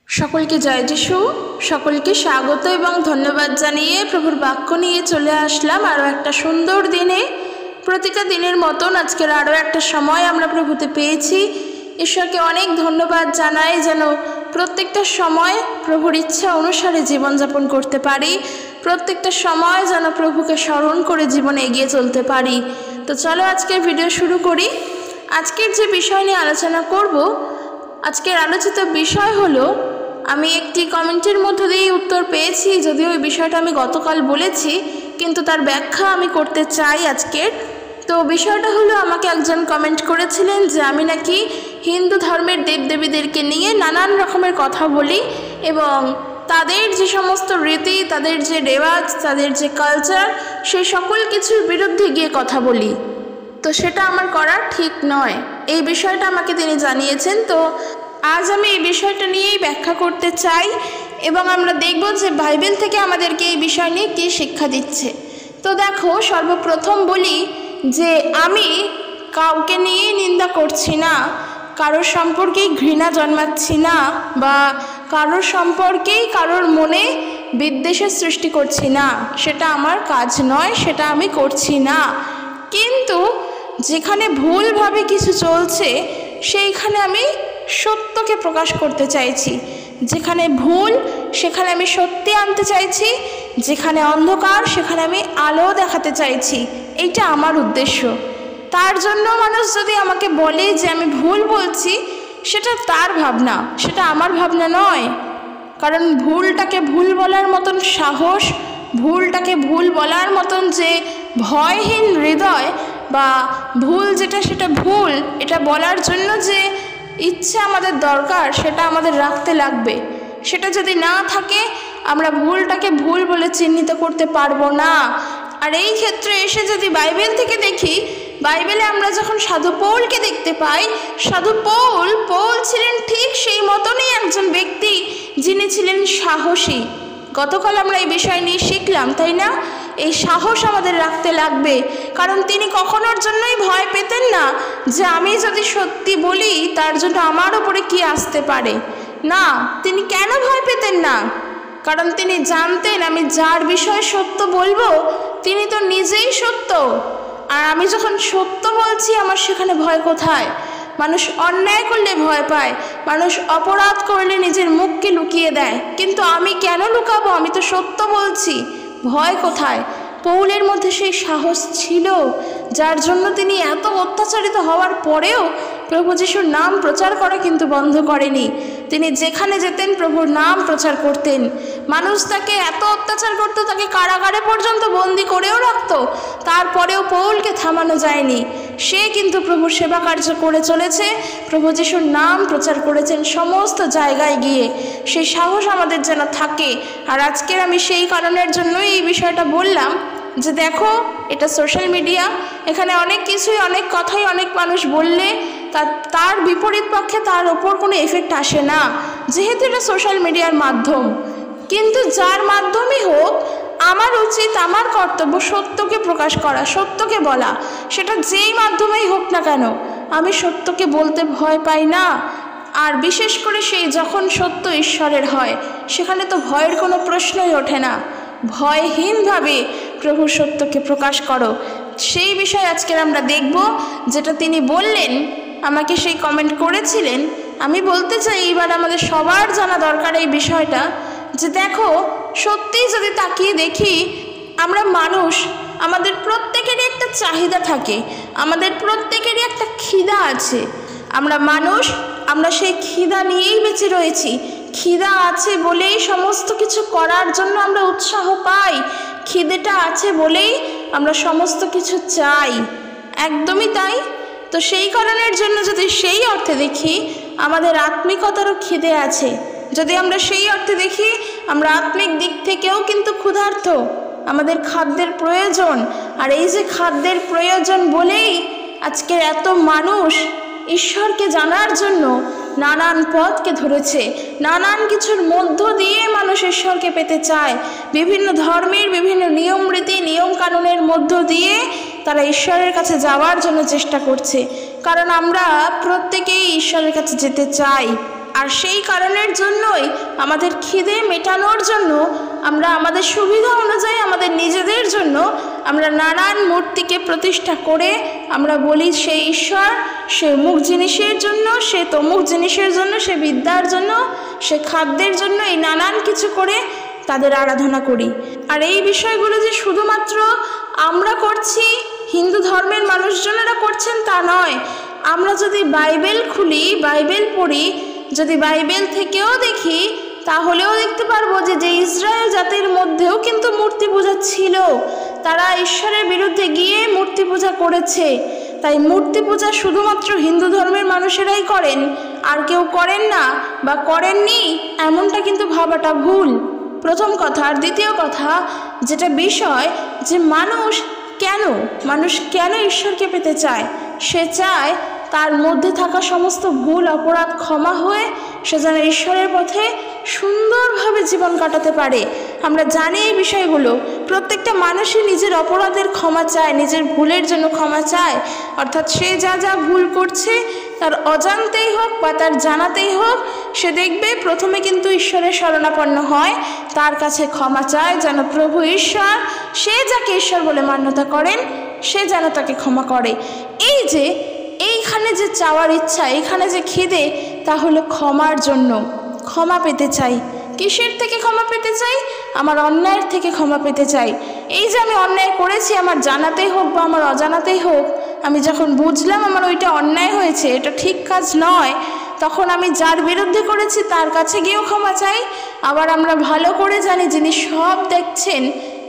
সকলকে জয় যিশু, সকলকে স্বাগত এবং ধন্যবাদ জানিয়ে প্রভুর বাক্য নিয়ে চলে আসলাম আরও একটা সুন্দর দিনে। প্রতিটা দিনের মতন আজকের আরও একটা সময় আমরা প্রভুতে পেয়েছি। ঈশ্বরকে অনেক ধন্যবাদ জানাই যেন প্রত্যেকটা সময় প্রভুর ইচ্ছা অনুসারে জীবনযাপন করতে পারি, প্রত্যেকটা সময় যেন প্রভুকে স্মরণ করে জীবনে এগিয়ে চলতে পারি। তো চলো আজকের ভিডিও শুরু করি। আজকের যে বিষয় নিয়ে আলোচনা করব, আজকের আলোচিত বিষয় হলো, আমি একটি কমেন্টের মধ্য দিয়েই উত্তর পেয়েছি, যদিও ওই বিষয়টা আমি গতকাল বলেছি, কিন্তু তার ব্যাখ্যা আমি করতে চাই আজকের। তো বিষয়টা হলো, আমাকে একজন কমেন্ট করেছিলেন যে আমি নাকি হিন্দু ধর্মের দেবদেবীদেরকে নিয়ে নানান রকমের কথা বলি এবং তাদের যে সমস্ত রীতি, তাদের যে রেওয়াজ, তাদের যে কালচার, সেই সকল কিছুর বিরুদ্ধে গিয়ে কথা বলি। তো সেটা আমার করা ঠিক নয়, এই বিষয়টা আমাকে তিনি জানিয়েছেন। তো আজ আমি এই বিষয়টা নিয়েই ব্যাখ্যা করতে চাই এবং আমরা দেখব যে বাইবেল থেকে আমাদেরকে এই বিষয় নিয়ে কী শিক্ষা দিচ্ছে। তো দেখো, সর্বপ্রথম বলি যে আমি কাউকে নিয়েই নিন্দা করছি না, কারোর সম্পর্কেই ঘৃণা জন্মাচ্ছি না, বা কারোর সম্পর্কেই কারোর মনে বিদ্বেষের সৃষ্টি করছি না। সেটা আমার কাজ নয়, সেটা আমি করছি না। কিন্তু যেখানে ভুলভাবে কিছু চলছে সেইখানে আমি সত্যকে প্রকাশ করতে চাইছি। যেখানে ভুল সেখানে আমি সত্যি আনতে চাইছি, যেখানে অন্ধকার সেখানে আমি আলো দেখাতে চাইছি। এইটা আমার উদ্দেশ্য। তার জন্য মানুষ যদি আমাকে বলে যে আমি ভুল বলছি, সেটা তার ভাবনা, সেটা আমার ভাবনা নয়। কারণ ভুলটাকে ভুল বলার মতন সাহস, ভুলটাকে ভুল বলার মতন যে ভয়হীন হৃদয়, বা ভুল যেটা সেটা ভুল এটা বলার জন্য যে ইচ্ছা আমাদের দরকার, সেটা আমাদের রাখতে লাগবে। সেটা যদি না থাকে, আমরা ভুলটাকে ভুল বলে চিহ্নিত করতে পারবো না। আর এই ক্ষেত্রে এসে যদি বাইবেল থেকে দেখি, বাইবেলে আমরা যখন সাধু পৌলকে দেখতে পাই, সাধু পৌল ছিলেন ঠিক সেই মতনই একজন ব্যক্তি, যিনি ছিলেন সাহসী। গতকাল আমরা এই বিষয় নিয়ে শিখলাম, তাই না? এই সাহস আমাদের রাখতে লাগবে, কারণ তিনি কখনোর জন্যই ভয় পেতেন না যে আমি যদি সত্যি বলি তার জন্য আমার ওপরে কি আসতে পারে। না, তিনি কেন ভয় পেতেন না? কারণ তিনি জানতেন আমি যার বিষয়ে সত্য বলবো তিনি তো নিজেই সত্য। আর আমি যখন সত্য বলছি, আমার সেখানে ভয় কোথায়? মানুষ অন্যায় করলে ভয় পায়, মানুষ অপরাধ করলে নিজের মুখকে লুকিয়ে দেয়, কিন্তু আমি কেন লুকাবো? আমি তো সত্য বলছি, ভয় কোথায়? পৌলের মধ্যে সেই সাহস ছিল, যার জন্য তিনি এত অত্যাচারিত হওয়ার পরেও প্রভু যিশুর নাম প্রচার করা কিন্তু বন্ধ করেনি। তিনি যেখানে যেতেন প্রভুর নাম প্রচার করতেন। মানুষ তাকে এত অত্যাচার করতো, তাকে কারাগারে পর্যন্ত বন্দি করেও রাখতো, তারপরেও পৌলকে থামানো যায়নি। সে কিন্তু প্রভুর সেবা কার্য করে চলেছে, প্রভু যিশুর নাম প্রচার করেছেন সমস্ত জায়গায় গিয়ে। সেই সাহস আমাদের যেন থাকে। আর আজকের আমি সেই কারণের জন্যই এই বিষয়টা বললাম যে দেখো, এটা সোশ্যাল মিডিয়া, এখানে অনেক কিছুই, অনেক কথাই অনেক মানুষ বললে তার বিপরীত পক্ষে তার ওপর কোনো এফেক্ট আসে না, যেহেতু এটা সোশ্যাল মিডিয়ার মাধ্যম। কিন্তু যার মাধ্যমে হোক, আমার উচিত, আমার কর্তব্য সত্যকে প্রকাশ করা, সত্যকে বলা। সেটা যেই মাধ্যমেই হোক না কেন, আমি সত্যকে বলতে ভয় পাই না। আর বিশেষ করে সেই যখন সত্য ঈশ্বরের হয়, সেখানে তো ভয়ের কোনো প্রশ্নই ওঠে না। ভয়হীনভাবে প্রভু সত্যকে প্রকাশ করো। সেই বিষয়ে আজকের আমরা দেখব, যেটা তিনি বললেন। আমাকে সেই কমেন্ট করেছিলেন। আমি বলতে চাই, এবার আমাদের সবার জানা দরকার এই বিষয়টা, যে দেখো, সত্যিই যদি তাকিয়ে দেখি, আমরা মানুষ, আমাদের প্রত্যেকেরই একটা চাহিদা থাকে, আমাদের প্রত্যেকেরই একটা খিদা আছে। আমরা মানুষ, আমরা সেই খিদা নিয়েই বেঁচে রয়েছি। খিদা আছে বলেই সমস্ত কিছু করার জন্য আমরা উৎসাহ পাই। খিদেটা আছে বলেই আমরা সমস্ত কিছু চাই। একদমই তাই। তো সেই কারণের জন্য যদি সেই অর্থে দেখি, আমাদের আত্মিকতারও খিদে আছে। যদি আমরা সেই অর্থে দেখি, আমরা আত্মিক দিক থেকেও কিন্তু ক্ষুধার্ত, আমাদের খাদ্যের প্রয়োজন। আর এই যে খাদ্যের প্রয়োজন বলেই আজকের এত মানুষ ঈশ্বরকে জানার জন্য নানান পথকে ধরেছে, নানান কিছুর মধ্য দিয়ে মানুষ ঈশ্বরকে পেতে চায়। বিভিন্ন ধর্মের বিভিন্ন নিয়ম রীতি, নিয়ম কানুনের মধ্য দিয়ে তারা ঈশ্বরের কাছে যাওয়ার জন্য চেষ্টা করছে, কারণ আমরা প্রত্যেকেই ঈশ্বরের কাছে যেতে চাই। আর সেই কারণের জন্যই আমাদের খিদে মেটানোর জন্য আমরা আমাদের সুবিধা অনুযায়ী আমাদের নিজেদের জন্য আমরা নানান মূর্তিকে প্রতিষ্ঠা করে আমরা বলি সে ঈশ্বর, সে অমুক জিনিসের জন্য, সে তমুক জিনিসের জন্য, সে বিদ্যার জন্য, সে খাদ্যের জন্য, এই নানান কিছু করে তাদের আরাধনা করি। আর এই বিষয়গুলো যে শুধুমাত্র আমরা করছি, হিন্দু ধর্মের মানুষজনেরা করছেন তা নয়। আমরা যদি বাইবেল খুলি, বাইবেল পড়ি, যদি বাইবেল থেকেও দেখি, তাহলেও দেখতে পারবো যে ইসরায়েল জাতির মধ্যেও কিন্তু মূর্তি পূজা ছিল। তারা ঈশ্বরের বিরুদ্ধে গিয়ে মূর্তি পূজা করেছে। তাই মূর্তি পূজা শুধুমাত্র হিন্দু ধর্মের মানুষেরাই করেন, আর কেউ করেন না বা করেননি এমনটা কিন্তু ভাবাটা ভুল, প্রথম কথা। আর দ্বিতীয় কথা যেটা বিষয়, যে মানুষ কেন ঈশ্বরকে পেতে চায়? সে চায় তার মধ্যে থাকা সমস্ত ভুল অপরাধ ক্ষমা হয়ে সে যেন ঈশ্বরের পথে সুন্দরভাবে জীবন কাটাতে পারে। আমরা জানি এই বিষয়গুলো। প্রত্যেকটা মানুষই নিজের অপরাধের ক্ষমা চায়, নিজের ভুলের জন্য ক্ষমা চায়। অর্থাৎ সে যা ভুল করছে তার অজান্তেই হোক বা তার জানাতেই হোক, সে দেখবে প্রথমে কিন্তু ঈশ্বরের শরণাপন্ন হয়, তার কাছে ক্ষমা চায় যেন প্রভু ঈশ্বর, সে যাকে ঈশ্বর বলে মান্যতা করেন, সে যেন তাকে ক্ষমা করে। এইখানে যে চাওয়ার ইচ্ছা, এইখানে যে খিদে, তা হলো ক্ষমার জন্য। ক্ষমা পেতে চাই। কিসের থেকে ক্ষমা পেতে চাই? আমার অন্যায়ের থেকে ক্ষমা পেতে চাই। এই যে আমি অন্যায় করেছি, আমার জানাতেই হোক বা আমার অজানাতেই হোক, আমি যখন বুঝলাম আমার ওইটা অন্যায় হয়েছে, এটা ঠিক কাজ নয়, তখন আমি যার বিরুদ্ধে করেছি তার কাছে গিয়েও ক্ষমা চাই। আবার আমরা ভালো করে জানি যিনি সব দেখছেন,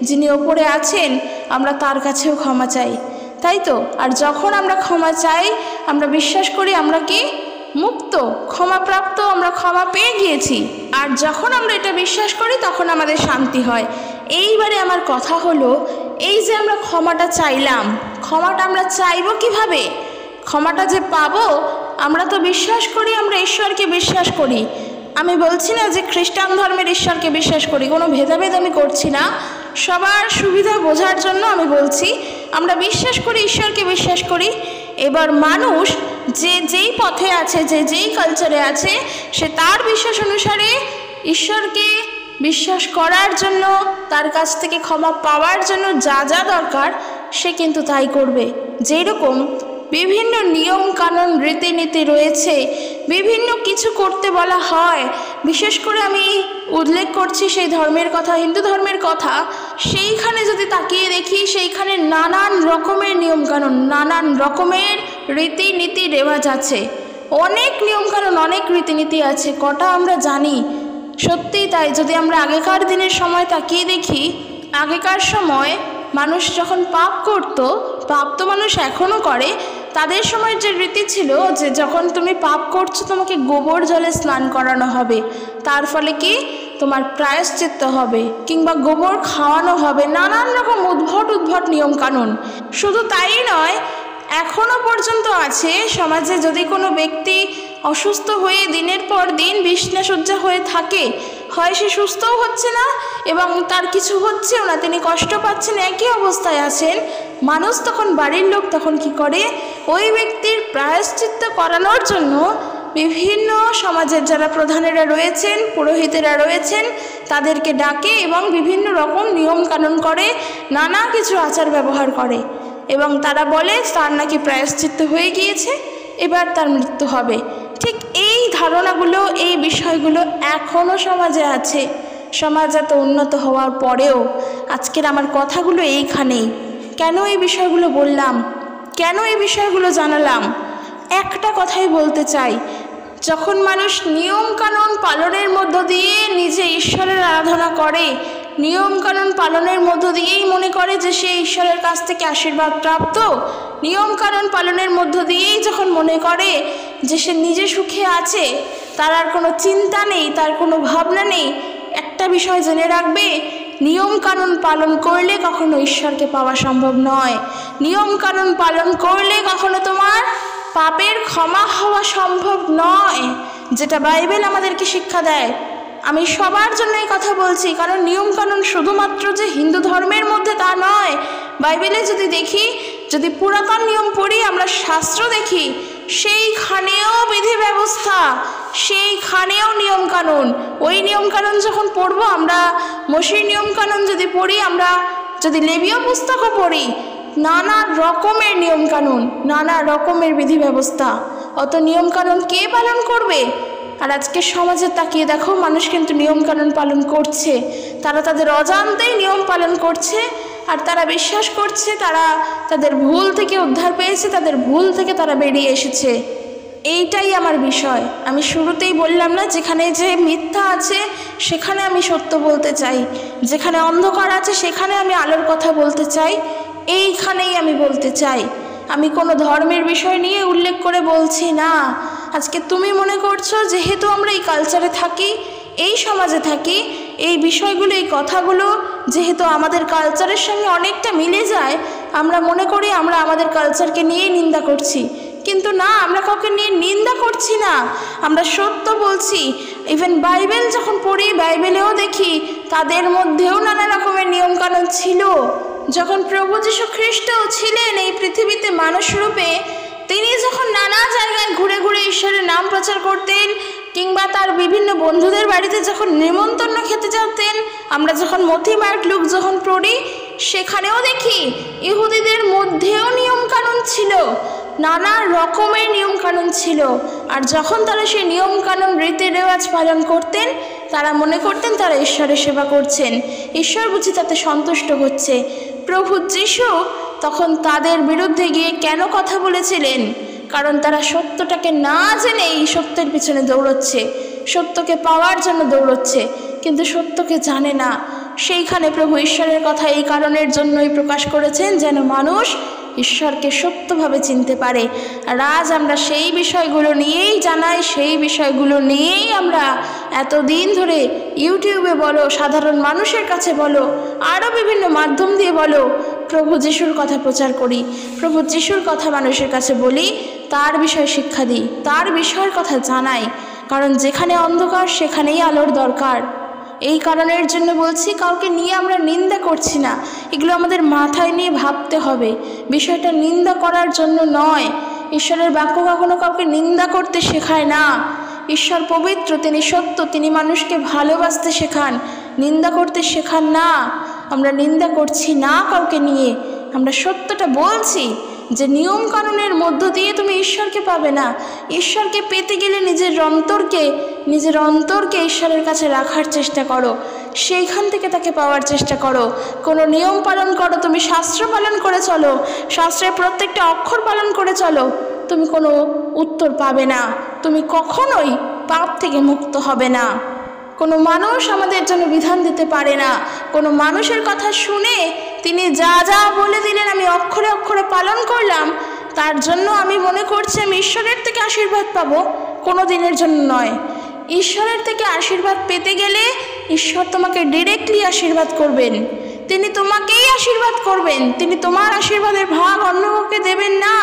যিনি ওপরে আছেন, আমরা তার কাছেও ক্ষমা চাই, তাই তো? আর যখন আমরা ক্ষমা চাই, আমরা বিশ্বাস করি আমরা কি মুক্ত, ক্ষমাপ্রাপ্ত, আমরা ক্ষমা পেয়ে গিয়েছি। আর যখন আমরা এটা বিশ্বাস করি তখন আমাদের শান্তি হয়। এইবারে আমার কথা হলো, এই যে আমরা ক্ষমাটা চাইলাম, ক্ষমাটা আমরা চাইবো কিভাবে? ক্ষমাটা যে পাবো, আমরা তো বিশ্বাস করি, আমরা ঈশ্বরকে বিশ্বাস করি। আমি বলছি না যে খ্রিস্টান ধর্মের ঈশ্বরকে বিশ্বাস করি, কোনো ভেদাভেদ আমি করছি না, সবার সুবিধা বোঝার জন্য আমি বলছি আমরা বিশ্বাস করি, ঈশ্বরকে বিশ্বাস করি। এবার মানুষ যেই পথে আছে, যেই কালচারে আছে, সে তার বিশ্বাস অনুসারে ঈশ্বরকে বিশ্বাস করার জন্য, তার কাছ থেকে ক্ষমা পাওয়ার জন্য যা দরকার সে কিন্তু তাই করবে। যেই রকম বিভিন্ন নিয়ম কানুন রীতিনীতি রয়েছে, বিভিন্ন কিছু করতে বলা হয়, বিশেষ করে আমি উল্লেখ করছি সেই ধর্মের কথা, হিন্দু ধর্মের কথা। সেইখানে যদি তাকিয়ে দেখি, সেইখানে নানান রকমের নিয়মকানুন, নানান রকমের রীতিনীতি রেওয়াজ আছে, অনেক নিয়মকানুন, অনেক রীতিনীতি আছে। কটা আমরা জানি? সত্যিই তাই। যদি আমরা আগেকার দিনের সময় তাকিয়ে দেখি, আগেকার সময় মানুষ যখন পাপ করত, পাপ তো মানুষ এখনও করে, তাদের সময় যে রীতি ছিল যে যখন তুমি পাপ করছো তোমাকে গোবর জলে স্নান করানো হবে, তার ফলে কি তোমার প্রায়শ্চিত্ত হবে, কিংবা গোবর খাওয়ানো হবে, নানান রকম উদ্ভট নিয়মকানুন। শুধু তাই নয়, এখনও পর্যন্ত আছে সমাজে, যদি কোনো ব্যক্তি অসুস্থ হয়ে দিনের পর দিন বিছনাশয্যা হয়ে থাকে, হয় সে সুস্থও হচ্ছে না এবং তার কিছু হচ্ছেও না, তিনি কষ্ট পাচ্ছেন, একই অবস্থায় আছেন, মানুষ তখন, বাড়ির লোক তখন কি করে, ওই ব্যক্তির প্রায়শ্চিত্ত করানোর জন্য বিভিন্ন সমাজের যারা প্রধানেরা রয়েছেন, পুরোহিতেরা রয়েছেন, তাদেরকে ডাকে এবং বিভিন্ন রকম নিয়ম কানুন করে, নানা কিছু আচার ব্যবহার করে, এবং তারা বলে তার নাকি প্রায়শ্চিত্ত হয়ে গিয়েছে, এবার তার মৃত্যু হবে। ঠিক এই ধারণাগুলো, এই বিষয়গুলো এখনও সমাজে আছে। সমাজ এত উন্নত হওয়ার পরেও আজকের আমার কথাগুলো এইখানেই। কেন এই বিষয়গুলো বললাম, কেন এই বিষয়গুলো জানালাম? একটা কথাই বলতে চাই, যখন মানুষ নিয়মকানুন পালনের মধ্য দিয়ে নিজে ঈশ্বরের আরাধনা করে, নিয়মকানুন পালনের মধ্য দিয়েই মনে করে যে সে ঈশ্বরের কাছ থেকে আশীর্বাদ প্রাপ্ত, নিয়মকানুন পালনের মধ্য দিয়েই যখন মনে করে যে সে নিজে সুখে আছে, তার আর কোনো চিন্তা নেই, তার কোনো ভাবনা নেই, একটা বিষয় জেনে রাখবে, নিয়মকানুন পালন করলে কখনো ঈশ্বরকে পাওয়া সম্ভব নয়। নিয়মকানুন পালন করলে কখনো তোমার পাপের ক্ষমা হওয়া সম্ভব নয়, যেটা বাইবেল আমাদেরকে শিক্ষা দেয়। আমি সবার জন্য এই কথা বলছি, কারণ নিয়মকানুন শুধুমাত্র যে হিন্দু ধর্মের মধ্যে তা নয়। বাইবেলে যদি দেখি, যদি পুরাতন নিয়ম পড়ি, আমরা শাস্ত্র দেখি, সেইখানেও বিধি ব্যবস্থা, সেইখানেও নিয়মকানুন। ওই নিয়মকানুন যখন পড়বো আমরা, মসির নিয়মকানুন যদি পড়ি, আমরা যদি লেবীয় পুস্তকও পড়ি, নানা রকমের নিয়মকানুন, নানা রকমের বিধি ব্যবস্থা। অত নিয়মকানুন কে পালন করবে? আর আজকে সমাজে তাকিয়ে দেখো, মানুষ কিন্তু নিয়মকানুন পালন করছে। তারা তাদের অজান্তেই নিয়ম পালন করছে, আর তারা বিশ্বাস করছে তারা তাদের ভুল থেকে উদ্ধার পেয়েছে, তাদের ভুল থেকে তারা বেরিয়ে এসেছে। এইটাই আমার বিষয়। আমি শুরুতেই বললাম না, যেখানে যে মিথ্যা আছে সেখানে আমি সত্য বলতে চাই, যেখানে অন্ধকার আছে সেখানে আমি আলোর কথা বলতে চাই। এইখানেই আমি বলতে চাই। আমি কোনো ধর্মের বিষয় নিয়ে উল্লেখ করে বলছি না। আজকে তুমি মনে করছো যেহেতু আমরা এই কালচারে থাকি, এই সমাজে থাকি, এই বিষয়গুলো, এই কথাগুলো যেহেতু আমাদের কালচারের সঙ্গে অনেকটা মিলে যায়, আমরা মনে করি আমরা আমাদের কালচারকে নিয়েই নিন্দা করছি। কিন্তু না, আমরা কাউকে নিয়ে নিন্দা করছি না, আমরা সত্য বলছি। ইভেন বাইবেল যখন পড়ি, বাইবেলেও দেখি তাদের মধ্যেও নানা রকমের নিয়মকানুন ছিল। যখন প্রভু যীশু খ্রিস্টও ছিলেন এই পৃথিবীতে মানুষ রূপে, তিনি যখন নানা জায়গায় ঘুরে ঘুরে ঈশ্বরের নাম প্রচার করতেন, কিংবা তার বিভিন্ন বন্ধুদের বাড়িতে যখন নিমন্ত্রণ খেতে যেতেন, আমরা যখন মথি, মার্ক, লুক যখন পড়ি, সেখানেও দেখি ইহুদিদের মধ্যেও নিয়মকানুন ছিল, নানা রকমের নিয়মকানুন ছিল। আর যখন তারা সেই নিয়মকানুন, রীতি রেওয়াজ পালন করতেন, তারা মনে করতেন তারা ঈশ্বরের সেবা করছেন, ঈশ্বর বুঝি তাতে সন্তুষ্ট হচ্ছে। প্রভু যীশু তখন তাদের বিরুদ্ধে গিয়ে কেন কথা বলেছিলেন? কারণ তারা সত্যটাকে না জেনে এই সত্যের পিছনে দৌড়চ্ছে, সত্যকে পাওয়ার জন্য দৌড়চ্ছে, কিন্তু সত্যকে জানে না। সেইখানে প্রভু ঈশ্বরের কথা এই কারণের জন্যই প্রকাশ করেছেন, যেন মানুষ ঈশ্বরকে সত্যভাবে চিনতে পারে। আর আজ আমরা সেই বিষয়গুলো নিয়েই জানাই, সেই বিষয়গুলো নিয়েই আমরা এতদিন ধরে ইউটিউবে বলো, সাধারণ মানুষের কাছে বলো, আরও বিভিন্ন মাধ্যম দিয়ে বলো, প্রভু যিশুর কথা প্রচার করি, প্রভু যিশুর কথা মানুষের কাছে বলি, তার বিষয়ে শিক্ষা দিই, তার বিষয়ের কথা জানাই। কারণ যেখানে অন্ধকার সেখানেই আলোর দরকার। এই কারণের জন্য বলছি, কাউকে নিয়ে আমরা নিন্দা করছি না, এগুলো আমাদের মাথায় নিয়ে ভাবতে হবে। বিষয়টা নিন্দা করার জন্য নয়। ঈশ্বরের বাক্য কখনো কাউকে নিন্দা করতে শেখায় না। ঈশ্বর পবিত্র, তিনি সত্য, তিনি মানুষকে ভালোবাসতে শেখান, নিন্দা করতে শেখান না। আমরা নিন্দা করছি না কাউকে নিয়ে, আমরা সত্যটা বলছি যে নিয়ম কানুনের মধ্য দিয়ে তুমি ঈশ্বরকে পাবে না। ঈশ্বরকে পেতে গেলে নিজের অন্তরকে ঈশ্বরের কাছে রাখার চেষ্টা করো, সেইখান থেকে তাকে পাওয়ার চেষ্টা করো। কোনো নিয়ম পালন করো, তুমি শাস্ত্র পালন করে চলো, শাস্ত্রের প্রত্যেকটা অক্ষর পালন করে চলো, তুমি কোনো উত্তর পাবে না, তুমি কখনোই পাপ থেকে মুক্ত হবে না। কোনো মানুষ আমাদের জন্য বিধান দিতে পারে না। কোনো মানুষের কথা শুনে তিনি যা যা বলে দিলেন আমি অক্ষরে অক্ষরে পালন করলাম, তার জন্য আমি মনে করছি আমি ঈশ্বরের থেকে আশীর্বাদ পাবো, কোনো দিনের জন্য নয়। ঈশ্বরের থেকে আশীর্বাদ পেতে গেলে ঈশ্বর তোমাকে ডিরেক্টলি আশীর্বাদ করবেন, তিনি তোমাকেই আশীর্বাদ করবেন, তিনি তোমার আশীর্বাদের ভাগ অন্য কাউকে দেবেন না,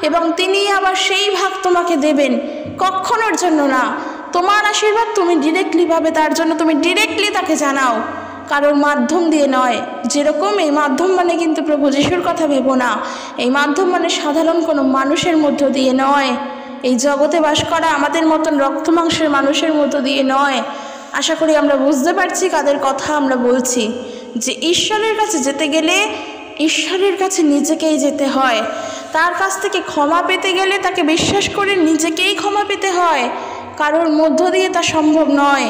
এবং তিনি আবার সেই ভাগ তোমাকে দেবেন, কখনোর জন্য না। তোমার আশীর্বাদ তুমি ডিরেক্টলি পাবে, তার জন্য তুমি ডিরেক্টলি তাকে জানাও, কারোর মাধ্যম দিয়ে নয়। যেরকম এই মাধ্যম মানে কিন্তু প্রভু যিশুর কথা ভেবো না, এই মাধ্যম মানে সাধারণ কোনো মানুষের মধ্য দিয়ে নয়, এই জগতে বাস করা আমাদের মতন রক্ত মাংসের মানুষের মধ্য দিয়ে নয়। আশা করি আমরা বুঝতে পারছি কাদের কথা আমরা বলছি। যে ঈশ্বরের কাছে যেতে গেলে ঈশ্বরের কাছে নিজেকেই যেতে হয়, তার কাছ থেকে ক্ষমা পেতে গেলে তাকে বিশ্বাস করে নিজেকেই ক্ষমা পেতে হয়, কারোর মধ্য দিয়ে তা সম্ভব নয়।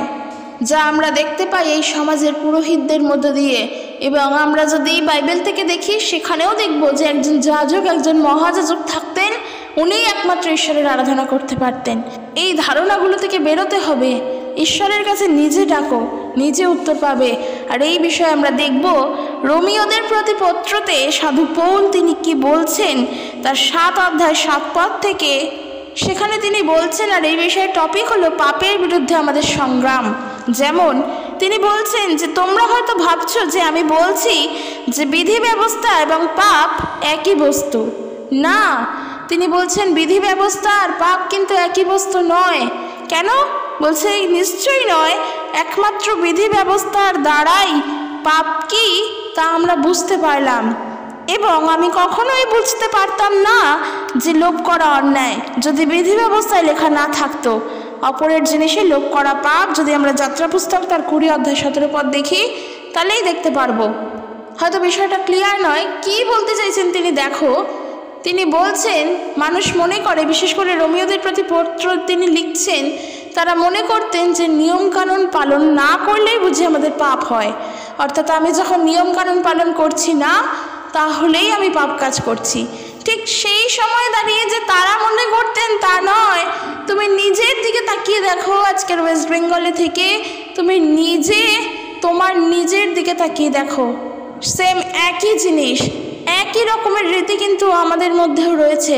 যা আমরা দেখতে পাই এই সমাজের পুরোহিতদের মধ্য দিয়ে, এবং আমরা যদি বাইবেল থেকে দেখি সেখানেও দেখব যে একজন যাজক, একজন মহাযাজক থাকতেন, উনিই একমাত্র ঈশ্বরের আরাধনা করতে পারতেন। এই ধারণাগুলো থেকে বেরোতে হবে, ঈশ্বরের কাছে নিজে ডাকো, নিজে উত্তর পাবে। আর এই বিষয়ে আমরা দেখব রোমীয়দের প্রতি পত্রতে সাধু পৌল তিনি কি বলছেন, তার 7 অধ্যায় 7 পদ থেকে সেখানে তিনি বলছেন। আর এই বিষয়ে টপিক হলো পাপের বিরুদ্ধে আমাদের সংগ্রাম। যেমন তিনি বলছেন যে তোমরা হয়তো ভাবছো যে আমি বলছি যে বিধি ব্যবস্থা এবং পাপ একই বস্তু। না, তিনি বলছেন বিধি ব্যবস্থা আর পাপ কিন্তু একই বস্তু নয়। কেন বলছে? নিশ্চয়ই নয়, একমাত্র বিধি ব্যবস্থার দ্বারাই পাপ কি তা আমরা বুঝতে পারলাম, এবং আমি কখনোই বুঝতে পারতাম না যে লোভ করা অন্যায় যদি বিধি ব্যবস্থায় লেখা না থাকতো। অপরের জিনিসে লোভ করা পাপ যদি আমরা যাত্রা পুস্তক তার 20 অধ্যায় 17 পদ দেখি তাহলেই দেখতে পারবো। হয়তো বিষয়টা ক্লিয়ার নয়, কি বলতে চাইছেন তিনি দেখো। তিনি বলছেন মানুষ মনে করে, বিশেষ করে রোমীয়দের প্রতি পত্র তিনি লিখছেন, তারা মনে করতেন যে নিয়মকানুন পালন না করলেই বুঝি আমাদের পাপ হয়, অর্থাৎ আমি যখন নিয়মকানুন পালন করছি না তাহলেই আমি পাপ কাজ করছি। ঠিক সেই সময় দাঁড়িয়ে যে তারা মনে করতেন তা নয়। তুমি নিজের দিকে তাকিয়ে দেখো, আজকের ওয়েস্ট বেঙ্গলে থেকে তুমি তোমার নিজের দিকে তাকিয়ে দেখো, সেম একই জিনিস, একই রকমের রীতি কিন্তু আমাদের মধ্যেও রয়েছে।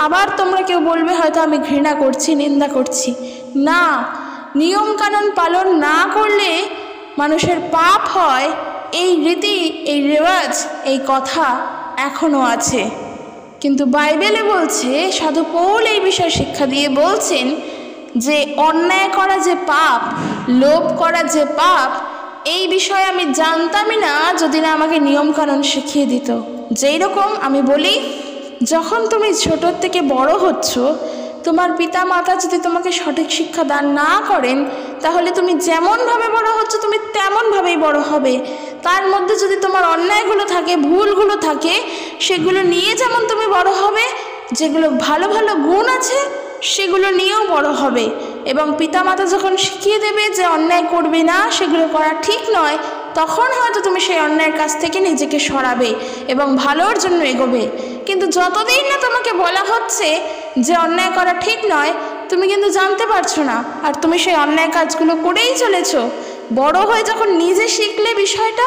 আবার তোমরা কেউ বলবে হয়তো আমি ঘৃণা করছি, নিন্দা করছি, না, নিয়মকানুন পালন না করলে মানুষের পাপ হয়, এই রীতি, এই রেওয়াজ, এই কথা এখনও আছে। কিন্তু বাইবেলে বলছে, সাধু পৌল এই বিষয়ে শিক্ষা দিয়ে বলছেন যে অন্যায় করা যে পাপ, লোভ করা যে পাপ, এই বিষয়ে আমি জানতামই না যদি না আমাকে নিয়মকানুন শিখিয়ে দিত। যেই রকম আমি বলি, যখন তুমি ছোটোর থেকে বড় হচ্ছ, তোমার পিতা মাতা যদি তোমাকে সঠিক শিক্ষা দান না করেন, তাহলে তুমি যেমনভাবে বড় হচ্ছ তুমি তেমনভাবেই বড় হবে। তার মধ্যে যদি তোমার অন্যায়গুলো থাকে, ভুলগুলো থাকে, সেগুলো নিয়ে যেমন তুমি বড় হবে, যেগুলো ভালো ভালো গুণ আছে সেগুলো নিয়েও বড় হবে। এবং পিতামাতা যখন শিখিয়ে দেবে যে অন্যায় করবে না, সেগুলো করা ঠিক নয়, তখন হয়তো তুমি সেই অন্যায়ের কাছ থেকে নিজেকে সরাবে এবং ভালোর জন্য এগোবে। কিন্তু যতদিন না তোমাকে বলা হচ্ছে যে অন্যায় করা ঠিক নয়, তুমি কিন্তু জানতে পারছো না, আর তুমি সেই অন্যায় কাজগুলো করেই চলেছো। বড় হয়ে যখন নিজে শিখলে বিষয়টা,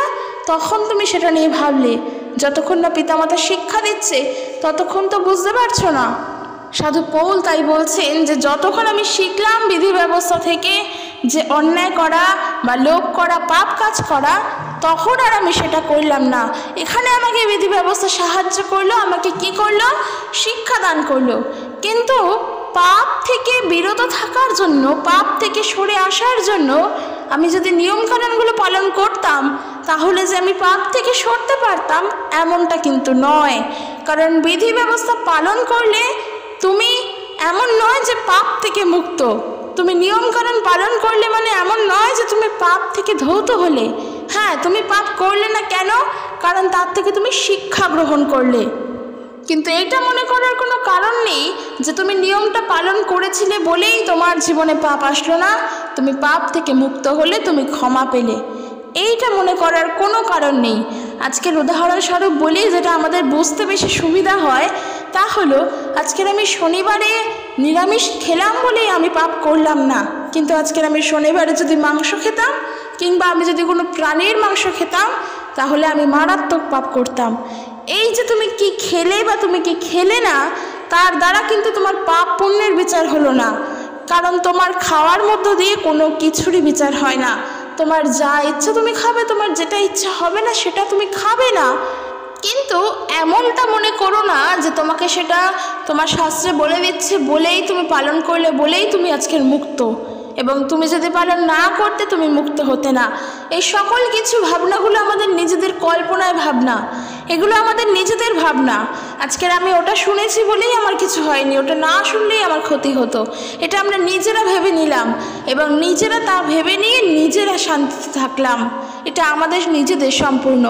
তখন তুমি সেটা নিয়ে ভাবলে। যতক্ষণ না পিতামাতা শিক্ষা দিচ্ছে ততক্ষণ তো বুঝতে পারছো না। সাধু পৌল তাই বলছেন যে যতক্ষণ আমি শিখলাম বিধি ব্যবস্থা থেকে যে অন্যায় করা বা লোভ করা, পাপ কাজ করা, তখন আর আমি সেটা করলাম না। এখানে আমাকে বিধি ব্যবস্থা সাহায্য করলো, আমাকে কি করলো? শিক্ষা দান করলো। কিন্তু পাপ থেকে বিরত থাকার জন্য, পাপ থেকে সরে আসার জন্য আমি যদি নিয়মকানুনগুলো পালন করতাম, তাহলে যে আমি পাপ থেকে সরতে পারতাম এমনটা কিন্তু নয়। কারণ বিধি ব্যবস্থা পালন করলে তুমি এমন নয় যে পাপ থেকে মুক্ত। তুমি নিয়মকানুন পালন করলে মানে এমন নয় যে তুমি পাপ থেকে ধৌত হলে। হ্যাঁ, তুমি পাপ করলে না কেন? কারণ তার থেকে তুমি শিক্ষা গ্রহণ করলে। কিন্তু এটা মনে করার কোনো কারণ নেই যে তুমি নিয়মটা পালন করেছিলে বলেই তোমার জীবনে পাপ আসলো না, তুমি পাপ থেকে মুক্ত হলে, তুমি ক্ষমা পেলে, এইটা মনে করার কোনো কারণ নেই। আজকের উদাহরণস্বরূপ বলি, যেটা আমাদের বুঝতে বেশি সুবিধা হয়, তা হলো আজকের আমি শনিবারে নিরামিষ খেলাম বলেই আমি পাপ করলাম না, কিন্তু আজকের আমি শনিবারে যদি মাংস খেতাম কিংবা আমি যদি কোনো প্রাণীর মাংস খেতাম, তাহলে আমি মারাত্মক পাপ করতাম। এই যে তুমি কি খেলে বা তুমি কি খেলে না, তার দ্বারা কিন্তু তোমার পাপ পুণ্যের বিচার হলো না। কারণ তোমার খাওয়ার মধ্য দিয়ে কোনো কিছুরই বিচার হয় না। তোমার যা ইচ্ছা তুমি খাবে, তোমার যেটা ইচ্ছা হবে না সেটা তুমি খাবে না। কিন্তু এমনটা মনে করো না যে তোমাকে সেটা তোমার শাস্ত্রে বলে দিচ্ছে বলেই তুমি পালন করলে বলেই তুমি আজকের মুক্ত, এবং তুমি যদি পালন না করতে তুমি মুক্ত হতে না। এই সকল কিছু ভাবনাগুলো আমাদের নিজেদের কল্পনায় ভাবনা, এগুলো আমাদের নিজেদের ভাবনা। আজকের আমি ওটা শুনেছি বলেই আমার কিছু হয়নি, ওটা না শুনলেই আমার ক্ষতি হতো, এটা আমরা নিজেরা ভেবে নিলাম এবং নিজেরা তা ভেবে নিয়ে নিজেরা শান্তিতে থাকলাম। এটা আমাদের নিজেদের সম্পূর্ণ।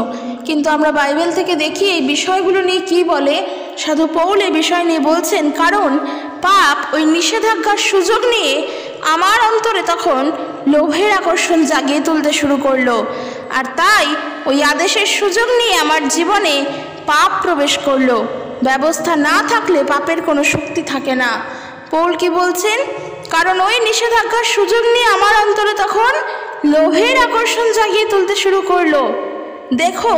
কিন্তু আমরা বাইবেল থেকে দেখি এই বিষয়গুলো নিয়ে কি বলে। সাধু পৌল এই বিষয় নিয়ে বলছেন, কারণ পাপ ওই নিষেধাজ্ঞার সুযোগ নিয়ে আমার অন্তরে তখন লোভের আকর্ষণ জাগিয়ে তুলতে শুরু করলো, আর তাই ওই আদেশের সুযোগ নিয়ে আমার জীবনে পাপ প্রবেশ করলো। ব্যবস্থা না থাকলে পাপের কোনো শক্তি থাকে না। পৌল কি বলছেন? কারণ ওই নিষেধাজ্ঞার সুযোগ নিয়ে আমার অন্তরে তখন লোভের আকর্ষণ জাগিয়ে তুলতে শুরু করলো। দেখো,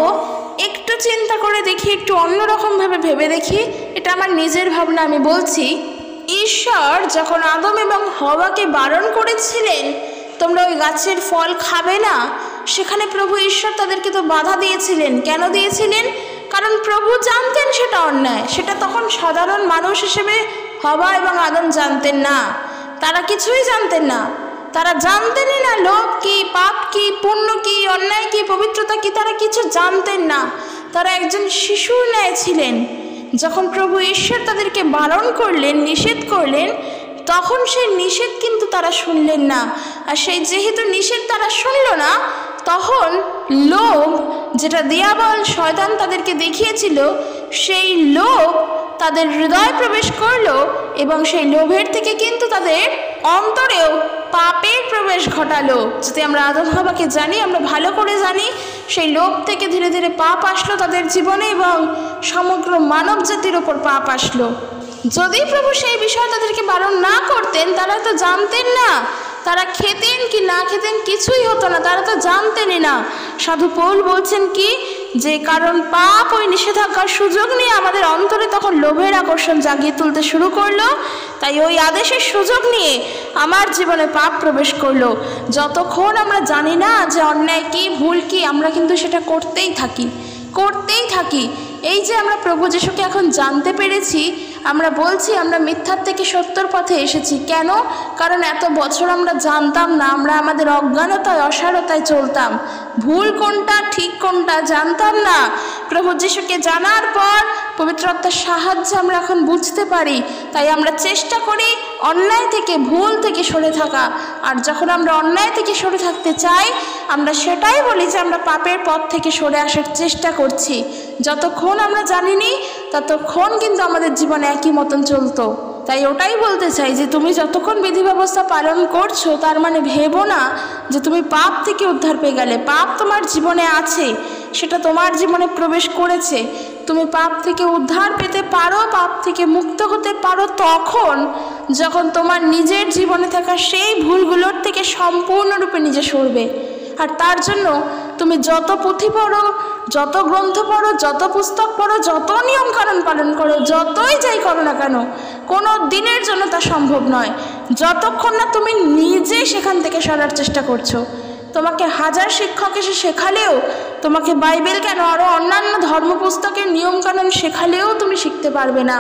একটু চিন্তা করে দেখি, একটু অন্যরকমভাবে ভেবে দেখি, এটা আমার নিজের ভাবনা, আমি বলছি। ঈশ্বর যখন আদম এবং হওয়াকে বারণ করেছিলেন তোমরা ওই গাছের ফল খাবে না, সেখানে প্রভু ঈশ্বর তাদেরকে তো বাধা দিয়েছিলেন। কেন দিয়েছিলেন? কারণ প্রভু জানতেন সেটা অন্যায়। সেটা তখন সাধারণ মানুষ হিসেবে হওয়া এবং আদম জানতেন না, তারা কিছুই জানতেন না। তারা জানতেনই না লোভ কি, পাপ কি, পুণ্য কি, অন্যায় কি, পবিত্রতা কি, তারা কিছু জানতেন না। তারা একজন শিশুর ন্যায় ছিলেন। যখন প্রভু ঈশ্বর তাদেরকে বারণ করলেন, নিষেধ করলেন, তখন সেই নিষেধ কিন্তু তারা শুনলেন না। আর সেই যেহেতু নিষেধ তারা শুনল না, তখন লোভ, যেটা দিয়াবল শয়তান তাদেরকে দেখিয়েছিল, সেই লোভ তাদের হৃদয়ে প্রবেশ করলো এবং সেই লোভের থেকে কিন্তু তাদের অন্তরেও পাপের প্রবেশ ঘটালো। যদি আমরা আদম হাওয়াকে জানি, আমরা ভালো করে জানি, সেই লোভ থেকে ধীরে ধীরে পাপ আসলো তাদের জীবনে এবং সমগ্র মানব জাতির ওপর পাপ আসলো। যদি প্রভু সেই বিষয়ে তাদেরকে বারণ না করতেন, তারা তো জানতেন না, তারা খেতেন কি না খেতেন কিছুই হতো না, তারা তো জানতেনই না। সাধু পৌল বলছেন কি, যে কারণ পাপ ওই নিষেধাজ্ঞার সুযোগ নিয়ে আমাদের অন্তরে তখন লোভের আকর্ষণ জাগিয়ে তুলতে শুরু করলো, তাই ওই আদেশের সুযোগ নিয়ে আমার জীবনে পাপ প্রবেশ করলো। যতক্ষণ আমরা জানি না যে অন্যায় কি ভুল কি, আমরা কিন্তু সেটা করতেই থাকি। এই যে আমরা প্রভু যিশুকে এখন জানতে পেরেছি, আমরা বলছি আমরা মিথ্যার থেকে সত্যর পথে এসেছি। কেন? কারণ এত বছর আমরা জানতাম না, আমরা আমাদের অজ্ঞানতায় অসারতায় চলতাম, ভুল কোনটা ঠিক কোনটা জানতাম না। প্রভু যিশুকে জানার পর পবিত্র আত্মার সাহায্যে আমরা এখন বুঝতে পারি, তাই আমরা চেষ্টা করি অন্যায় থেকে ভুল থেকে সরে থাকা। আর যখন আমরা অন্যায় থেকে সরে থাকতে চাই, আমরা সেটাই বলি যে আমরা পাপের পথ থেকে সরে আসার চেষ্টা করছি। যতক্ষণ আমরা জানিনি ততক্ষণ কিন্তু আমাদের জীবনে একই মতন চলতো। তাই ওটাই বলতে চাই যে তুমি যতক্ষণ বিধি ব্যবস্থা পালন করছো, তার মানে ভেবো না যে তুমি পাপ থেকে উদ্ধার পেয়ে গেলে। পাপ তোমার জীবনে আছে, সেটা তোমার জীবনে প্রবেশ করেছে। তুমি পাপ থেকে উদ্ধার পেতে পারো, পাপ থেকে মুক্ত হতে পারো তখন যখন তোমার নিজের জীবনে থাকা সেই ভুলগুলোর থেকে সম্পূর্ণরূপে নিজে সরবে। আর তার জন্য তুমি যত পুঁথি পড়ো, যত গ্রন্থ পড়ো, যত পুস্তক পড়ো, যত নিয়মকানুন পালন করো, যতই যাই করো না কেন, কোনো দিনের জন্য তা সম্ভব নয় যতক্ষণ না তুমি নিজে সেখান থেকে সরার চেষ্টা করছো। তোমাকে হাজার শিক্ষক এসে শেখালেও, তোমাকে বাইবেল কেন আরও অন্যান্য ধর্মপুস্তকের নিয়মকানুন শেখালেও তুমি শিখতে পারবে না।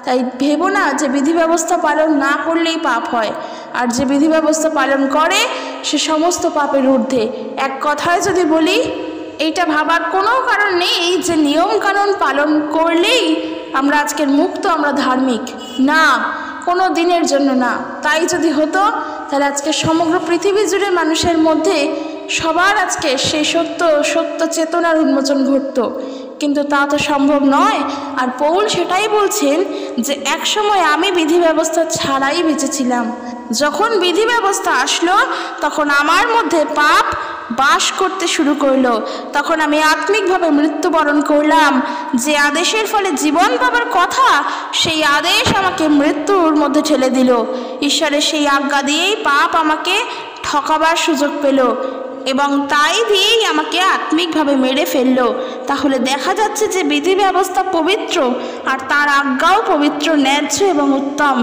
তাই ভেবো না যে বিধি ব্যবস্থা পালন না করলেই পাপ হয়, আর যে বিধি ব্যবস্থা পালন করে সে সমস্ত পাপের ঊর্ধ্বে। এক কথায় যদি বলি, এইটা ভাবার কোনো কারণ নেই যে নিয়মকানুন পালন করলেই আমরা আজকের মুক্ত, আমরা ধার্মিক না, কোনো দিনের জন্য না। তাই যদি হতো তাহলে আজকে সমগ্র পৃথিবী জুড়ে মানুষের মধ্যে সবার আজকে সেই সত্য চেতনার উন্মোচন ঘটত, কিন্তু তা তো সম্ভব নয়। আর পৌল সেটাই বলছেন যে একসময় আমি বিধি ব্যবস্থা ছাড়াই বেঁচেছিলাম, যখন বিধি ব্যবস্থা আসলো তখন আমার মধ্যে পাপ বাস করতে শুরু করলো, তখন আমি আত্মিকভাবে মৃত্যুবরণ করলাম। যে আদেশের ফলে জীবন পাবার কথা, সেই আদেশ আমাকে মৃত্যুর মধ্যে ঠেলে দিল। ঈশ্বরের সেই আজ্ঞা দিয়েই পাপ আমাকে ঠকাবার সুযোগ পেল এবং তাই দিয়েই আমাকে আত্মিকভাবে মেরে ফেললো। তাহলে দেখা যাচ্ছে যে বিধি ব্যবস্থা পবিত্র আর তার আজ্ঞাও পবিত্র, ন্যায্য এবং উত্তম।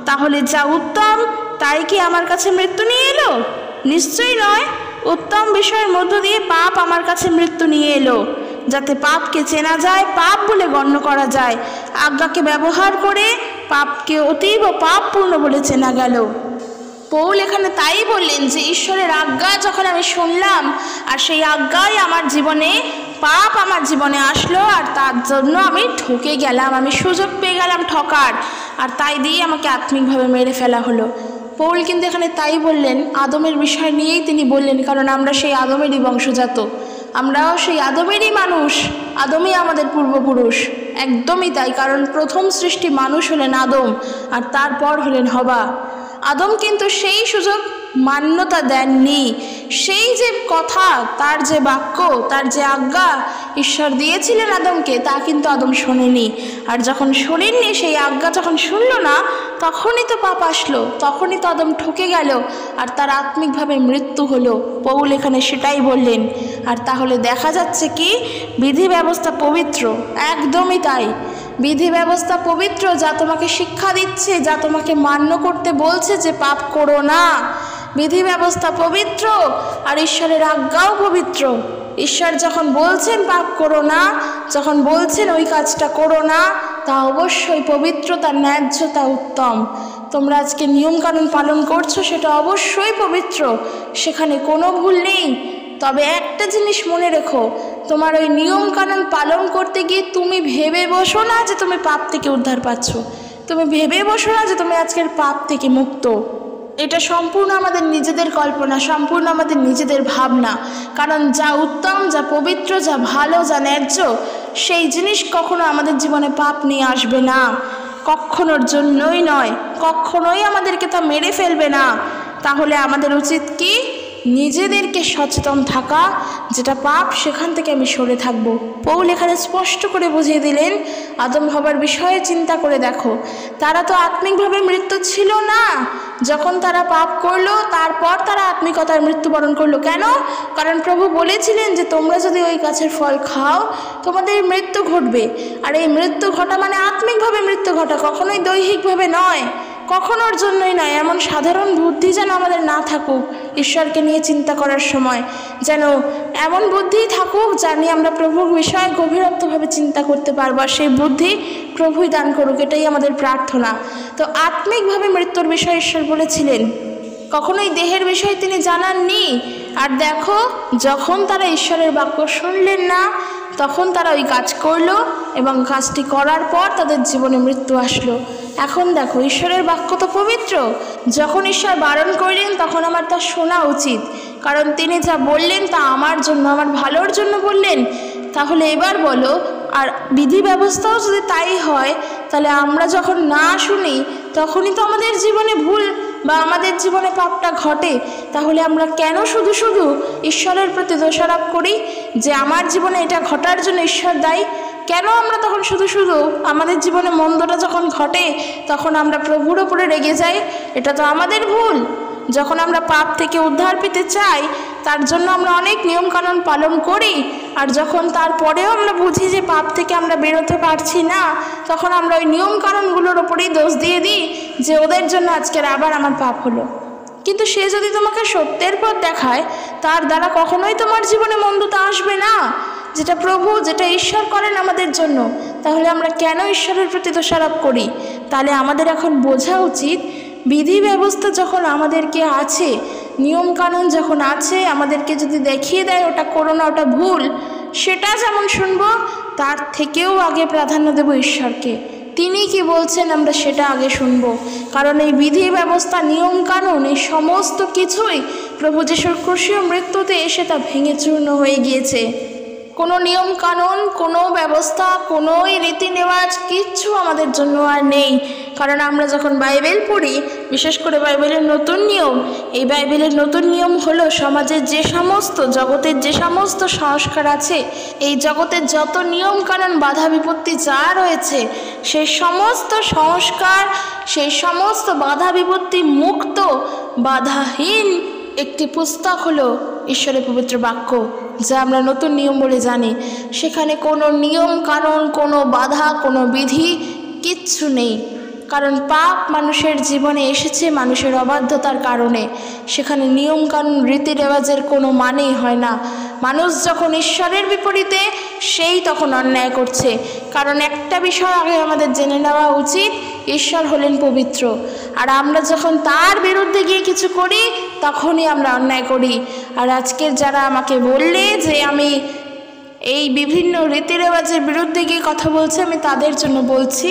তাহলে যা উত্তম তাই কি আমার কাছে মৃত্যু নিয়ে এলো? নিশ্চয়ই নয়। উত্তম বিষয়ের মধ্য দিয়ে পাপ আমার কাছে মৃত্যু নিয়ে এলো, যাতে পাপকে চেনা যায়, পাপ বলে গণ্য করা যায়। আজ্ঞাকে ব্যবহার করে পাপকে অতীব পাপপূর্ণ বলে চেনা গেল। পৌল এখানে তাই বললেন যে ঈশ্বরের আজ্ঞা যখন আমি শুনলাম, আর সেই আজ্ঞাই আমার জীবনে, পাপ আমার জীবনে আসলো, আর তার জন্য আমি ঠকে গেলাম, আমি সুযোগ পেয়ে গেলাম ঠকার, আর তাই দিয়ে আমাকে আত্মিকভাবে মেরে ফেলা হলো। পৌল কিন্তু এখানে তাই বললেন, আদমের বিষয় নিয়েই তিনি বললেন, কারণ আমরা সেই আদমেরই বংশজাত, আমরাও সেই আদমেরই মানুষ, আদমই আমাদের পূর্বপুরুষ। একদমই তাই, কারণ প্রথম সৃষ্টি মানুষ হলেন আদম, আর তারপর হলেন হবা। আদম কিন্তু সেই সুযোগ মান্যতা দেননি, সেই যে কথা, তার যে বাক্য, তার যে আজ্ঞা ঈশ্বর দিয়েছিলেন আদমকে, তা কিন্তু আদম শোনেনি। আর যখন শোনেননি, সেই আজ্ঞা যখন শুনল না, তখনই তো পাপ আসলো, তখনই তো আদম ঠকে গেল, আর তার আত্মিকভাবে মৃত্যু হলো। পৌল এখানে সেটাই বললেন। আর তাহলে দেখা যাচ্ছে কি, বিধি ব্যবস্থা পবিত্র, একদমই তাই। বিধি ব্যবস্থা পবিত্র, যা তোমাকে শিক্ষা দিচ্ছে, যা তোমাকে মান্য করতে বলছে যে পাপ করো না। বিধি ব্যবস্থা পবিত্র, আর ঈশ্বরের আজ্ঞাও পবিত্র। ঈশ্বর যখন বলছেন পাপ করো না, যখন বলছেন ওই কাজটা করো না, তা অবশ্যই পবিত্র, তার ন্যায্য, তা উত্তম। তোমরা আজকে নিয়মকানুন পালন করছো, সেটা অবশ্যই পবিত্র, সেখানে কোনো ভুল নেই। তবে একটা জিনিস মনে রেখো, তোমার ওই নিয়মকানুন পালন করতে গিয়ে তুমি ভেবে বসো না যে তুমি পাপ থেকে উদ্ধার পাচ্ছ। তুমি ভেবে বসো না যে তুমি আজকের পাপ থেকে মুক্ত। এটা সম্পূর্ণ আমাদের নিজেদের কল্পনা, সম্পূর্ণ আমাদের নিজেদের ভাবনা। কারণ যা উত্তম, যা পবিত্র, যা ভালো, যা ন্যায্য, সেই জিনিস কখনো আমাদের জীবনে পাপ নিয়ে আসবে না, কখনোর জন্যই নয়, কখনোই আমাদেরকে তা মেরে ফেলবে না। তাহলে আমাদের উচিত কি? নিজেদেরকে সচেতন থাকা, যেটা পাপ সেখান থেকে আমি সরে থাকব। পৌল এখানে স্পষ্ট করে বুঝিয়ে দিলেন, আদম হবার বিষয়ে চিন্তা করে দেখো, তারা তো আত্মিকভাবে মৃত্যু ছিল না। যখন তারা পাপ করলো তারপর তারা আত্মিকতার মৃত্যুবরণ করলো। কেন? কারণ প্রভু বলেছিলেন যে তোমরা যদি ওই গাছের ফল খাও তোমাদের মৃত্যু ঘটবে। আর এই মৃত্যু ঘটা মানে আত্মিকভাবে মৃত্যু ঘটা, কখনোই দৈহিকভাবে নয়, কখনোর জন্যই নয়। এমন সাধারণ বুদ্ধি যেন আমাদের না থাকুক ঈশ্বরকে নিয়ে চিন্তা করার সময়, যেন এমন বুদ্ধি থাকুক যা নিয়ে আমরা প্রভুর বিষয়ে গভীরত্বভাবে চিন্তা করতে পারবো। আর সেই বুদ্ধি প্রভুই দান করুক, এটাই আমাদের প্রার্থনা। তো আত্মিকভাবে মৃত্যুর বিষয়ে ঈশ্বর বলেছিলেন, কখনোই দেহের বিষয়ে তিনি জানাননি। আর দেখো, যখন তারা ঈশ্বরের বাক্য শুনলেন না তখন তারা ওই কাজ করলো, এবং কাজটি করার পর তাদের জীবনে মৃত্যু আসলো। এখন দেখো, ঈশ্বরের বাক্য তো পবিত্র, যখন ঈশ্বর বারণ করলেন তখন আমার তা শোনা উচিত, কারণ তিনি যা বললেন তা আমার জন্য, আমার ভালোর জন্য বললেন। তাহলে এবার বলো, আর বিধি ব্যবস্থাও যদি তাই হয়, তাহলে আমরা যখন না শুনি তখনই তো আমাদের জীবনে ভুল বা আমাদের জীবনে পাপটা ঘটে। তাহলে আমরা কেন শুধু শুধু ঈশ্বরের প্রতি দোষারোপ করি যে আমার জীবনে এটা ঘটার জন্য ঈশ্বর দায়ী? কেন আমরা তখন শুধু শুধু আমাদের জীবনে মন্দটা যখন ঘটে তখন আমরা প্রভুর ওপরে রেগে যাই? এটা তো আমাদের ভুল। যখন আমরা পাপ থেকে উদ্ধার পেতে চাই তার জন্য আমরা অনেক নিয়মকানুন পালন করি, আর যখন তারপরেও আমরা বুঝি যে পাপ থেকে আমরা বেরোতে পারছি না, তখন আমরা ওই নিয়মকানুনগুলোর ওপরেই দোষ দিয়ে দিই যে ওদের জন্য আজকের আবার আমার পাপ হলো। কিন্তু সে যদি তোমাকে সত্যের পথ দেখায় তার দ্বারা কখনোই তোমার জীবনে মন্দতা আসবে না, যেটা প্রভু, যেটা ঈশ্বর করেন আমাদের জন্য। তাহলে আমরা কেন ঈশ্বরের প্রতি দোষারোপ করি? তাহলে আমাদের এখন বোঝা উচিত, বিধি ব্যবস্থা যখন আমাদেরকে আছে, নিয়মকানুন যখন আছে, আমাদেরকে যদি দেখিয়ে দেয় ওটা করো না, ওটা ভুল, সেটা যেমন শুনবো তার থেকেও আগে প্রাধান্য দেব ঈশ্বরকে। তিনি কি বলছেন আমরা সেটা আগে শুনব। কারণ এই বিধি ব্যবস্থা, নিয়মকানুন, এই সমস্ত কিছুই প্রভু যিশুর ক্রুশীয় মৃত্যুতে এসে তা ভেঙে চূর্ণ হয়ে গিয়েছে। কোনো নিয়মকানুন, কোনো ব্যবস্থা, কোনো রীতি নেওয়াজ কিচ্ছু আমাদের জন্য আর নেই। কারণ আমরা যখন বাইবেল পড়ি, বিশেষ করে বাইবেলের নতুন নিয়ম, এই বাইবেলের নতুন নিয়ম হলো সমাজের যে সমস্ত, জগতের যে সমস্ত সংস্কার আছে, এই জগতের যত নিয়মকানুন, বাধা বিপত্তি যা রয়েছে, সেই সমস্ত সংস্কার, সেই সমস্ত বাধা বিপত্তি মুক্ত, বাধাহীন একটি পুস্তক হলো ঈশ্বরের পবিত্র বাক্য, যা আমরা নতুন নিয়ম বলে জানি। সেখানে কোনো নিয়ম কানুন, কোনো বাধা, কোনো বিধি কিচ্ছু নেই। কারণ পাপ মানুষের জীবনে এসেছে মানুষের অবাধ্যতার কারণে। সেখানে নিয়ম কানুন, রীতি রেওয়াজের কোনো মানেই হয় না। মানুষ যখন ঈশ্বরের বিপরীতে, সেই তখন অন্যায় করছে। কারণ একটা বিষয় আগে আমাদের জেনে নেওয়া উচিত, ঈশ্বর হলেন পবিত্র, আর আমরা যখন তার বিরুদ্ধে গিয়ে কিছু করি তখনই আমরা অন্যায় করি। আর আজকের যারা আমাকে বললে যে আমি এই বিভিন্ন রীতি রেওয়াজের বিরুদ্ধে গিয়ে কথা বলছি, আমি তাদের জন্য বলছি,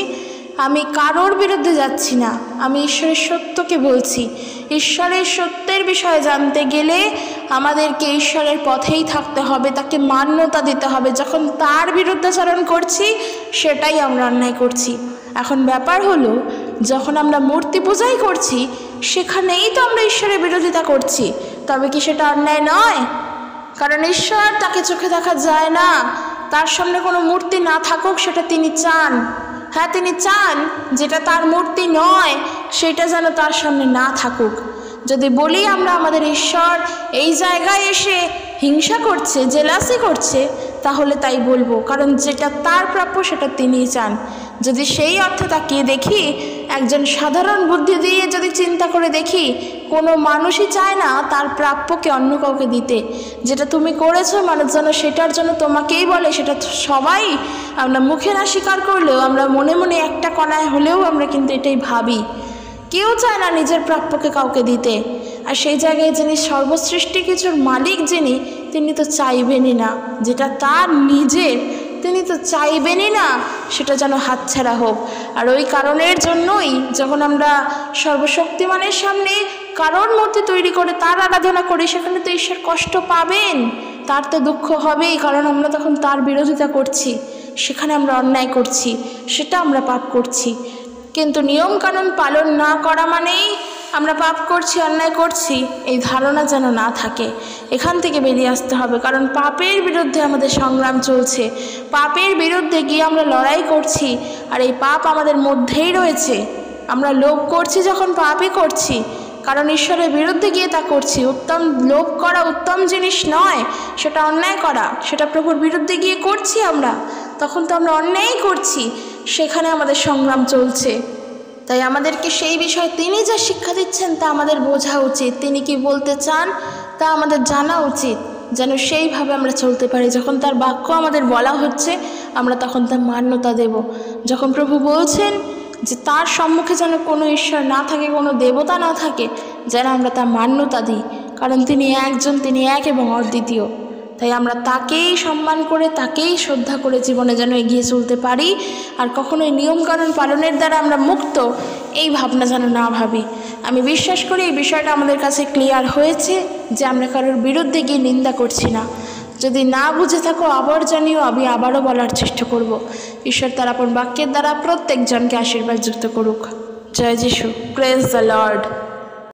আমি কারোর বিরুদ্ধে যাচ্ছি না, আমি ঈশ্বরের সত্যকে বলছি। ঈশ্বরের সত্যের বিষয়ে জানতে গেলে আমাদেরকে ঈশ্বরের পথেই থাকতে হবে, তাকে মান্যতা দিতে হবে। যখন তার বিরুদ্ধাচরণ করছি সেটাই আমরা অন্যায় করছি। এখন ব্যাপার হলো, যখন আমরা মূর্তি পূজাই করছি সেখানেই তো আমরা ঈশ্বরের বিরোধিতা করছি, তবে কি সেটা অন্যায় নয়? কারণ ঈশ্বর, তাকে চোখে দেখা যায় না, তার সামনে কোনো মূর্তি না থাকুক সেটা তিনি চান। হ্যাঁ, তিনি চান যেটা তার মূর্তি নয় সেটা যেন তার সামনে না থাকুক। যদি বলি আমরা আমাদের ঈশ্বর এই জায়গায় এসে হিংসা করছে, জেলাসি করছে, তাহলে তাই বলবো, কারণ যেটা তার প্রাপ্য সেটা তিনিই চান। যদি সেই অর্থে তাকিয়ে দেখি, একজন সাধারণ বুদ্ধি দিয়ে যদি চিন্তা করে দেখি, কোনো মানুষই চায় না তার প্রাপ্যকে অন্য কাউকে দিতে। যেটা তুমি করেছো মানুষ যেন সেটার জন্য তোমাকেই বলে, সেটা সবাই আমরা মুখে না স্বীকার করলেও আমরা মনে মনে একটা কণায় হলেও আমরা কিন্তু এটাই ভাবি। কেউ চায় না নিজের প্রাপ্যকে কাউকে দিতে। আর সেই জায়গায় যিনি সর্বসৃষ্টি কিছুর মালিক, তিনি তো চাইবেনই না যেটা তার নিজের, তিনি তো চাইবেনই না সেটা যেন হাতছাড়া হোক। আর ওই কারণের জন্যই যখন আমরা সর্বশক্তিমানের সামনে কারোর মূর্তি তৈরি করে তার আরাধনা করি, সেখানে তো ঈশ্বর কষ্ট পাবেন, তার তো দুঃখ হবেই, কারণ আমরা তখন তার বিরোধিতা করছি, সেখানে আমরা অন্যায় করছি, সেটা আমরা পাপ করছি। কিন্তু নিয়মকানুন পালন না করা মানেই আমরা পাপ করছি, অন্যায় করছি, এই ধারণা যেন না থাকে। এখান থেকে বেরিয়ে আসতে হবে, কারণ পাপের বিরুদ্ধে আমাদের সংগ্রাম চলছে, পাপের বিরুদ্ধে গিয়ে আমরা লড়াই করছি। আর এই পাপ আমাদের মধ্যেই রয়েছে। আমরা লোভ করছি যখন পাপই করছি, কারণ ঈশ্বরের বিরুদ্ধে গিয়ে তা করছি। লোভ করা উত্তম জিনিস নয়, সেটা অন্যায় করা, সেটা প্রভুর বিরুদ্ধে গিয়ে করছি আমরা, তখন তো আমরা অন্যায়ই করছি, সেখানে আমাদের সংগ্রাম চলছে। তাই আমাদেরকে সেই বিষয়ে তিনি যা শিক্ষা দিচ্ছেন তা আমাদের বোঝা উচিত, তিনি কি বলতে চান তা আমাদের জানা উচিত, যেন সেইভাবে আমরা চলতে পারি। যখন তার বাক্য আমাদের বলা হচ্ছে আমরা তখন তার মান্যতা দেব। যখন প্রভু বলছেন যে তার সম্মুখে যেন কোনো ঈশ্বর না থাকে, কোনো দেবতা না থাকে, যেন আমরা তার মান্যতা দিই, কারণ তিনি একজন, তিনি এক এবং অদ্বিতীয়। তাই আমরা তাকেই সম্মান করে, তাকেই শ্রদ্ধা করে জীবনে যেন এগিয়ে চলতে পারি। আর কখনোই নিয়মকানুন পালনের দ্বারা আমরা মুক্ত, এই ভাবনা যেন না ভাবি। আমি বিশ্বাস করি এই বিষয়টা আমাদের কাছে ক্লিয়ার হয়েছে যে আমরা কারোর বিরুদ্ধে গিয়ে নিন্দা করছি না। যদি না বুঝে থাকো আবার জানিও, আমি আবারও বলার চেষ্টা করব। ঈশ্বর তার আপন বাক্যের দ্বারা প্রত্যেকজনকে আশীর্বাদ যুক্ত করুক। জয় যিশু। Praise the Lord.